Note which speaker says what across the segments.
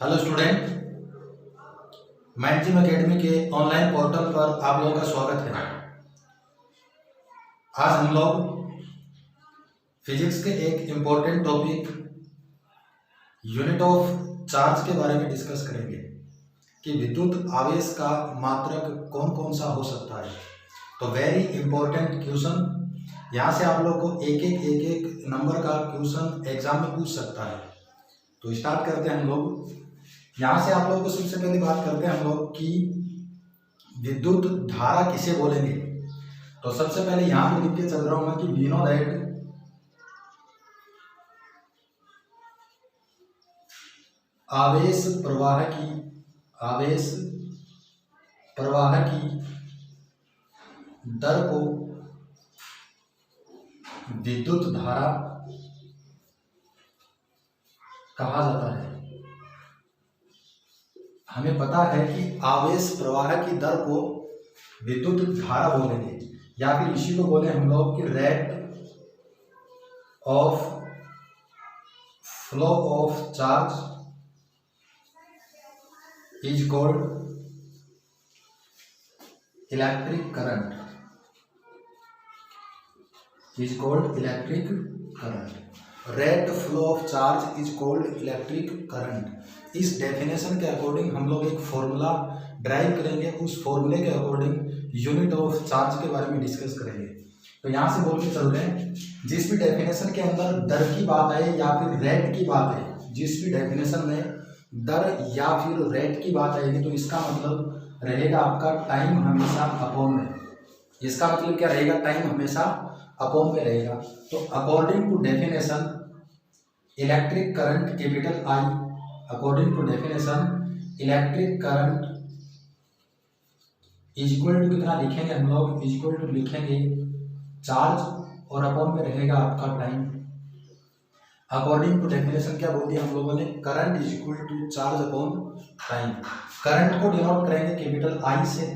Speaker 1: Hello student, मैंडजिम academy के online portal पर आप लोगों का स्वागत है। आज हम लोग फिजिक्स के एक important topic unit of charge के बारे में डिस्कस करेंगे कि विद्युत आवेश का मात्रक कौन कौन सा हो सकता है। तो वेरी इंपॉर्टेंट क्वेश्चन, यहाँ से आप लोग को एक एक नंबर का क्वेश्चन एग्जाम में पूछ सकता है। तो स्टार्ट करते हैं हम लोग। यहाँ से आप लोगों को सबसे पहली बात करते हैं हम लोग कि विद्युत धारा किसे बोलेंगे। तो सबसे पहले यहाँ पे लिख के चल रहा हूं मैं कि वी नो दैट आवेश प्रवाह की दर को विद्युत धारा कहा जाता है। हमें पता है कि आवेश प्रवाह की दर को विद्युत धारा बोलेंगे, या फिर इसी को बोले हम लोग कि rate of flow of charge is called electric current. Rate flow of charge is called electric current. इस डेफिनेशन के अकॉर्डिंग हम लोग एक फॉर्मूला ड्राइव करेंगे, उस फॉर्मूले के अकॉर्डिंग यूनिट ऑफ चार्ज के बारे में डिस्कस करेंगे। तो यहाँ से बोल के चल रहे हैं, जिस भी डेफिनेशन के अंदर दर की बात आए या फिर रेट की बात है, जिस भी डेफिनेशन में दर या फिर रेट की बात आएगी तो इसका मतलब रहेगा आपका टाइम हमेशा अपॉन में। इसका मतलब क्या रहेगा? टाइम हमेशा अपॉन में रहेगा। तो according to definition electric current capital I, according to definition electric current equal to कितना लिखेंगे हम लोग? इक्वल टू लिखेंगे चार्ज और अपॉन में रहेगा आपका टाइम। अकॉर्डिंग टू डेफिनेशन क्या बोल दिया हम लोगों ने? Current is equal to charge upon time. Current को डिनोट करेंगे कैपिटल आई से,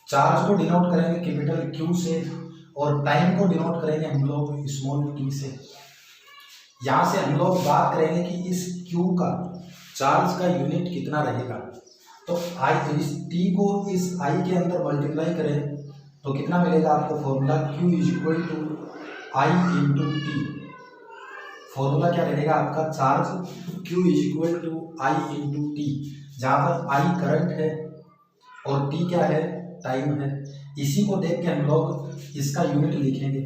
Speaker 1: चार्ज को डिनोट करेंगे कैपिटल क्यू से, और टाइम को डिनोट करेंगे हम लोग स्मॉल टी से। यहाँ से हम लोग बात करेंगे कि इस क्यू का चार्ज का यूनिट कितना रहेगा। तो आई, इस टी को इस आई के अंदर मल्टीप्लाई करें तो कितना मिलेगा आपको? Formula Q is equal to I into T. Formula क्या रहेगा आपका? Charge Q is equal to I into T, जहाँ पर आई करंट है और टी क्या है? टाइम है। इसी को देख के हम लोग इसका यूनिट लिखेंगे।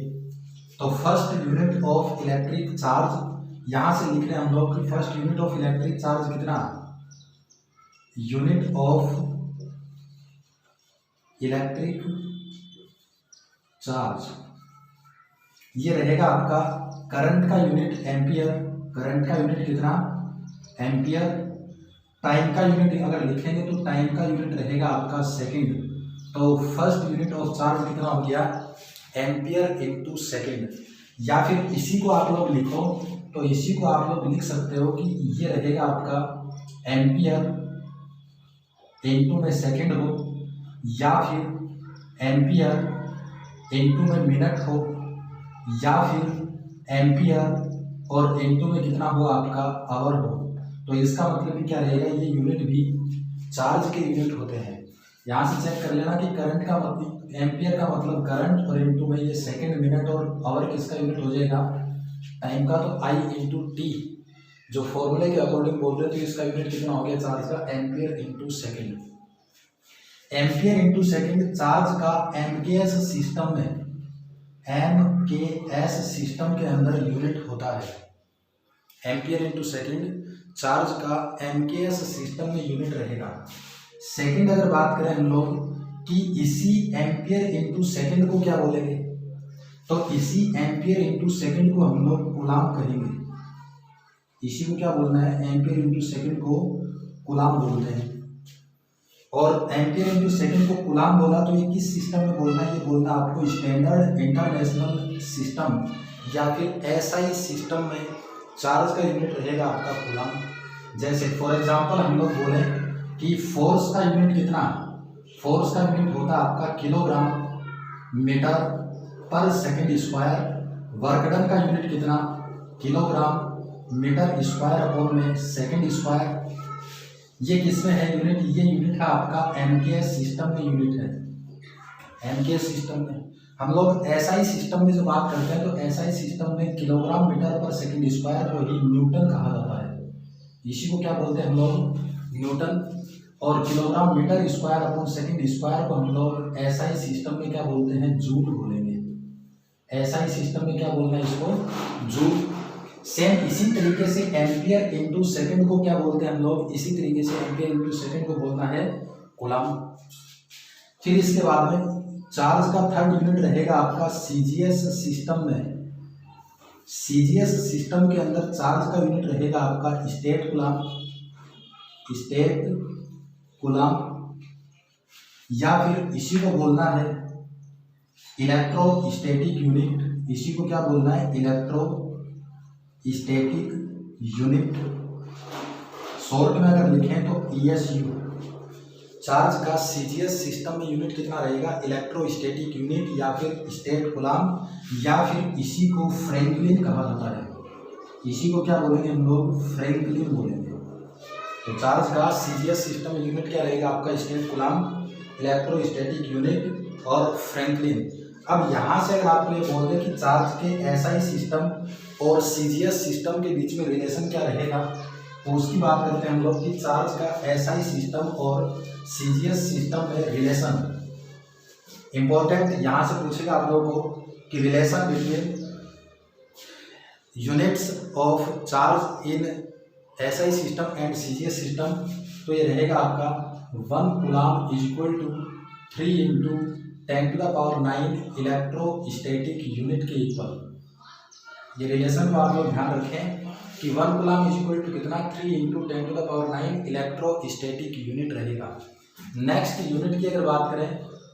Speaker 1: तो first unit of electric charge, यहाँ से लिख रहे हैं हम लोग कि first unit of electric charge कितना? यूनिट ऑफ इलेक्ट्रिक चार्ज ये रहेगा आपका करंट का यूनिट एम्पियर। करंट का यूनिट कितना? एम्पियर। टाइम का यूनिट अगर लिखेंगे तो टाइम का यूनिट रहेगा आपका सेकंड। तो फर्स्ट यूनिट ऑफ चार्ज कितना हो गया? Ampere into second. या फिर इसी को आप लोग लिखो तो इसी को आप लोग लिख सकते हो कि ये रहेगा आपका एम्पियर इंटू में सेकेंड हो, या फिर एम्पियर इंटू में मिनट हो, या फिर एम्पियर और इंटू में कितना हो आपका? आवर हो। तो इसका मतलब भी क्या रहेगा? ये यूनिट भी चार्ज के यूनिट होते हैं। यहाँ से चेक कर लेना कि करंट का मतलब, एम्पियर का मतलब करंट, और इंटू में ये सेकंड, मिनट, और आवर किसका यूनिट हो जाएगा? टाइम का। तो आई इंटू टी जो फॉर्मूले के अकॉर्डिंग बोल रहे थे, इसका यूनिट कितना हो गया चार्ज का? Ampere into second. Ampere into second charge का एमकेएस सिस्टम में, एमकेएस सिस्टम के अंदर यूनिट होता है। एम्पियर इंटू सेकेंड चार्ज का एमकेएस सिस्टम में यूनिट रहेगा। सेकेंड अगर बात करें हम लोग कि इसी एम्पियर इंटू सेकेंड को क्या बोलेंगे, तो इसी एम्पियर इंटू सेकेंड को हम लोग कूलाम कहेंगे। इसी को क्या बोलना है? एम्पियर इंटू सेकेंड को कूलाम बोलते हैं। और एम्पियर इंटू सेकेंड को कूलाम बोला तो ये किस सिस्टम में बोलना है? ये बोलना आपको स्टैंडर्ड इंटरनेशनल सिस्टम या फिर एसआई सिस्टम में चार्ज का यूनिट रहेगा आपका कूलाम। जैसे फॉर एग्जांपल हम लोग बोले कि फोर्स का यूनिट कितना? फोर्स का यूनिट होता है आपका किलोग्राम मीटर पर सेकंड स्क्वायर। वर्क डन का यूनिट कितना? किलोग्राम मीटर स्क्वायर अपॉन में सेकंड स्क्वायर। ये किसमें है यूनिट? ये यूनिट है आपका एमकेएस सिस्टम में यूनिट है। एमकेएस सिस्टम में हम लोग एसआई सिस्टम में जो बात करते हैं तो एसआई सिस्टम में किलोग्राम मीटर पर सेकंड स्क्वायर को ही न्यूटन कहा जाता है। इसी को क्या बोलते हैं हम लोग? न्यूटन। और kilogram metre square upon second square को हम लोग एसआई सिस्टम में क्या बोलते हैं? जूल बोलेंगे। एसआई सिस्टम में क्या बोलना है इसको? जूल। सेम इसी तरीके से एम्पियर इंटू सेकंड को क्या बोलते हैं हम लोग? इसी तरीके से एम्पियर इंटू सेकंड को बोलना है कूलम। फिर इसके बाद में चार्ज का थर्ड यूनिट रहेगा आपका सीजीएस सिस्टम में। सीजीएस सिस्टम के अंदर चार्ज का यूनिट रहेगा आपका स्टेट कूलम। स्टेट कूलम या फिर इसी को बोलना है इलेक्ट्रोस्टैटिक यूनिट। इसी को क्या बोलना है? Electrostatic unit. शॉर्ट में अगर लिखें तो ईएसयू। चार्ज का सीजीएस सिस्टम में यूनिट कितना रहेगा? इलेक्ट्रोस्टैटिक यूनिट या फिर स्टेट कूलम या फिर इसी को फ्रैंकलिन कहा जाता है। इसी को क्या बोलेंगे हम लोग? फ्रैंकलिन बोलेंगे। तो चार्ज का सीजीएस सिस्टम में यूनिट क्या रहेगा आपका? स्टेट कूलम, इलेक्ट्रोस्टैटिक यूनिट और फ्रैंकलिन। अब यहाँ से अगर आपको ये बोल दें कि चार्ज के एसआई सिस्टम और सीजीएस सिस्टम के बीच में रिलेशन क्या रहेगा, तो उसकी बात करते हैं हम लोग कि चार्ज का एसआई सिस्टम और सीजीएस सिस्टम में रिलेशन। इंपॉर्टेंट यहाँ से पूछेगा आप लोगों को कि relation between units of charge in SI system and CGS system. तो ये रहेगा आपका 1 coulomb is equal to 3 into 10⁹ electrostatic unit के इक्वल। ये रिलेशन को आप लोग ध्यान रखें कि 1 कूलम इज इक्वल टू कितना? 3 इंटू 10⁹ इलेक्ट्रोस्टैटिक यूनिट रहेगा। नेक्स्ट यूनिट की अगर बात करें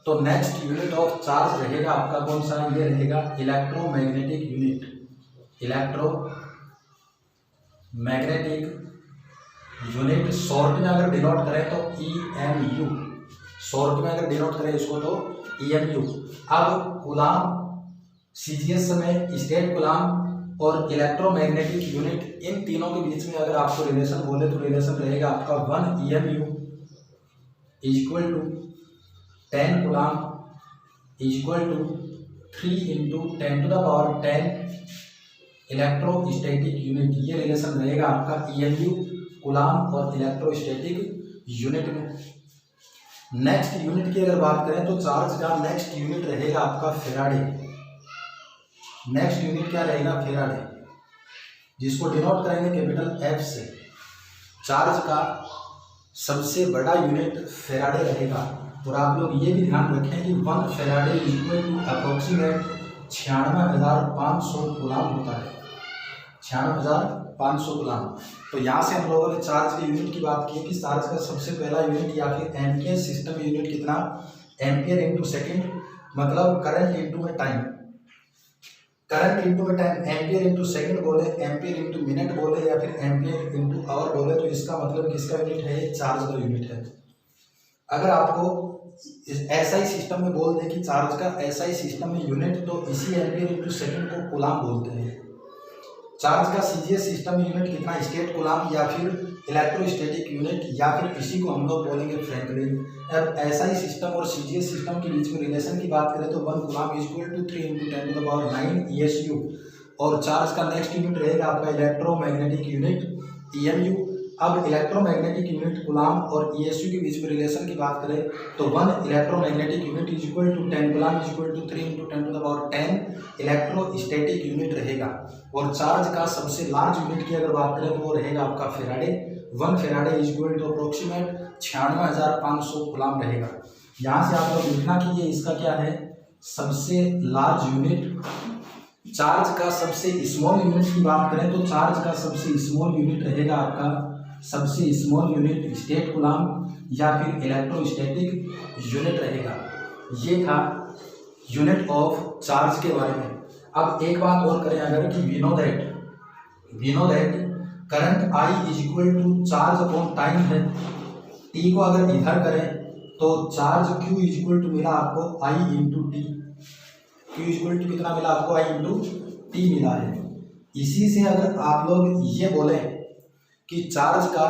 Speaker 1: तो नेक्स्ट यूनिट ऑफ चार्ज रहेगा आपका कौन सा? ये रहेगा electromagnetic unit. Electromagnetic unit short में अगर डिनोट करें तो EMU। शॉर्ट में अगर डिनोट करें इसको तो EMU। अब कूलम, सीजीएस में स्टेट कूलम और इलेक्ट्रोमैग्नेटिक यूनिट, इन तीनों के बीच में अगर आपको रिलेशन बोले तो रिलेशन रहेगा आपका 1 EMU is equal to 10 coulomb is equal to 3 into 10⁻10 electrostatic unit. ये रिलेशन रहेगा आपका EMU, कूलम और इलेक्ट्रोस्टैटिक यूनिट में। नेक्स्ट यूनिट की अगर बात करें तो चार्ज का नेक्स्ट यूनिट रहेगा आपका फेराडे। नेक्स्ट यूनिट क्या रहेगा? फेराडे, जिसको डिनोट करेंगे कैपिटल F से। चार्ज का सबसे बड़ा यूनिट फेराडे रहेगा। और आप लोग ये भी ध्यान रखें कि 1 faraday is equal to approximate 96,500 coulomb होता है। 96,500 कूलम। तो यहाँ से हम लोगों ने चार्ज के यूनिट की बात की कि चार्ज का सबसे पहला यूनिट या फिर एमकेएस सिस्टम यूनिट कितना? एम्पियर इंटू सेकेंड, मतलब करंट इंटू में टाइम। करंट इंटू में टाइम, एम्पियर इंटू सेकंड बोले, एम्पियर इंटू मिनट बोले या फिर एम्पियर इंटू आवर बोले, तो इसका मतलब किसका यूनिट है? ये चार्ज का यूनिट है। अगर आपको एसआई सिस्टम में बोल दें कि चार्ज का एसआई सिस्टम में यूनिट, तो इसी एम्पियर इंटू सेकंड को कूलम बोलते हैं। चार्ज का सीजीएस सिस्टम में यूनिट कितना? स्टेट कूलम या फिर इलेक्ट्रोस्टैटिक यूनिट या फिर इसी को हम लोग बोलेंगे फ्रैंकलिन। अब एसआई सिस्टम और सीजीएस सिस्टम के बीच में रिलेशन की बात करें तो 1 coulomb is equal to 3 into 10⁹ ESU। और चार्ज का नेक्स्ट यूनिट रहेगा आपका इलेक्ट्रोमैग्नेटिक यूनिट EMU। अब इलेक्ट्रोमैग्नेटिक यूनिट कूलम और ESU के बीच में रिलेशन की बात करें तो 1 electromagnetic unit is equal to 10 coulomb is equal to 3 into 10⁻10 electrostatic unit रहेगा। और चार्ज का सबसे लार्ज यूनिट की अगर बात करें तो वो रहेगा आपका faraday. 1 faraday is equal to approximate 96,500 coulomb रहेगा। यहाँ से आप लोग लिखना कि ये इसका क्या है? सबसे लार्ज यूनिट। चार्ज का सबसे स्मॉल यूनिट की बात करें तो चार्ज का सबसे स्मॉल यूनिट रहेगा आपका, सबसे स्मॉल यूनिट स्टेट कूलम या फिर इलेक्ट्रोस्टैटिक यूनिट रहेगा। ये था यूनिट ऑफ चार्ज के बारे में। अब एक बात और करें अगर कि we know that current I is equal to charge upon time है। टी को अगर इधर करें तो charge Q is equal to मिला आपको I into T. Q is equal to कितना मिला आपको? I इंटू टी मिला है। इसी से अगर आप लोग ये बोले कि चार्ज का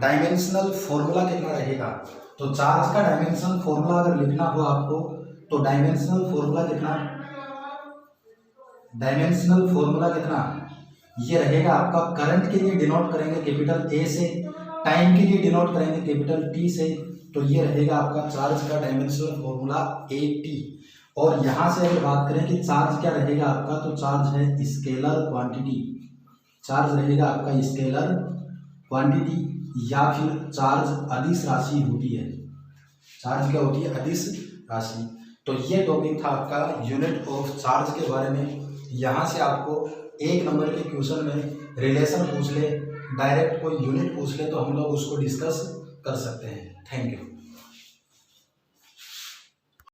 Speaker 1: डायमेंशनल फॉर्मूला कितना रहेगा, तो चार्ज का डायमेंशनल फॉर्मूला अगर लिखना हो आपको, तो डायमेंशनल फॉर्मूला कितना ये रहेगा आपका। करंट के लिए डिनोट करेंगे कैपिटल ए से, टाइम के लिए डिनोट करेंगे कैपिटल टी से, तो ये रहेगा आपका चार्ज का डायमेंशनल फॉर्मूला ए टी। और यहाँ से अगर बात करें कि चार्ज क्या रहेगा आपका, तो चार्ज है स्केलर क्वांटिटी, चार्ज रहेगा आपका स्केलर क्वांटिटी, या फिर चार्ज अदिश राशि होती है। चार्ज क्या होती है? अदिश राशि। तो ये टॉपिक था आपका यूनिट ऑफ चार्ज के बारे में। यहाँ से आपको 1 नंबर के क्वेश्चन में रिलेशन पूछ ले, डायरेक्ट कोई यूनिट पूछ ले, तो हम लोग उसको डिस्कस कर सकते हैं। Thank you.